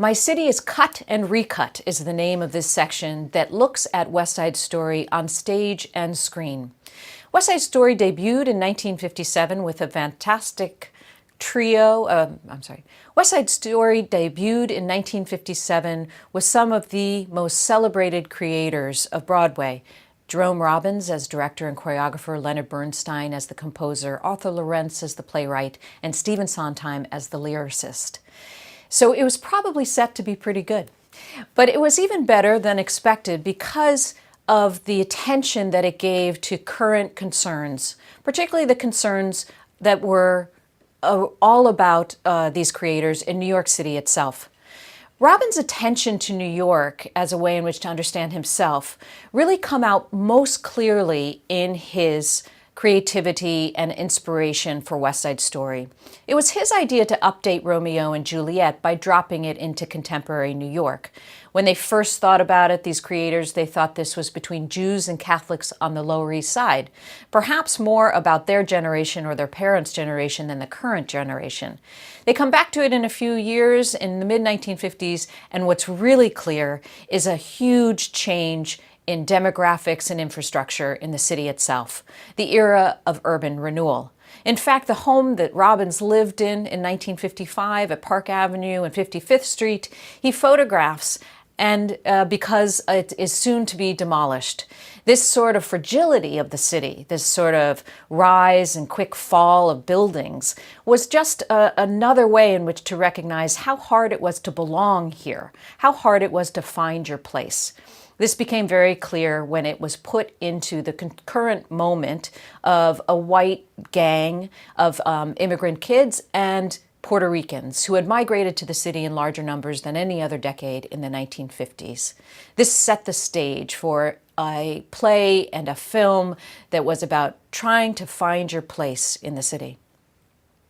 My City is Cut and Recut is the name of this section that looks at West Side Story on stage and screen. West Side Story debuted in 1957 with a fantastic trio. West Side Story debuted in 1957 with some of the most celebrated creators of Broadway. Jerome Robbins as director and choreographer, Leonard Bernstein as the composer, Arthur Laurents as the playwright, and Stephen Sondheim as the lyricist. So it was probably set to be pretty good. But it was even better than expected because of the attention that it gave to current concerns, particularly the concerns that were all about these creators in New York City itself. Robbins' attention to New York as a way in which to understand himself really come out most clearly in his creativity and inspiration for West Side Story. It was his idea to update Romeo and Juliet by dropping it into contemporary New York. When they first thought about it, these creators, they thought this was between Jews and Catholics on the Lower East Side, perhaps more about their generation or their parents' generation than the current generation. They come back to it in a few years in the mid-1950s, and what's really clear is a huge change in demographics and infrastructure in the city itself, the era of urban renewal. In fact, the home that Robbins lived in 1955 at Park Avenue and 55th Street, he photographs and because it is soon to be demolished. This sort of fragility of the city, this sort of rise and quick fall of buildings, was just another way in which to recognize how hard it was to belong here, how hard it was to find your place. This became very clear when it was put into the current moment of a white gang of immigrant kids and Puerto Ricans who had migrated to the city in larger numbers than any other decade in the 1950s. This set the stage for a play and a film that was about trying to find your place in the city.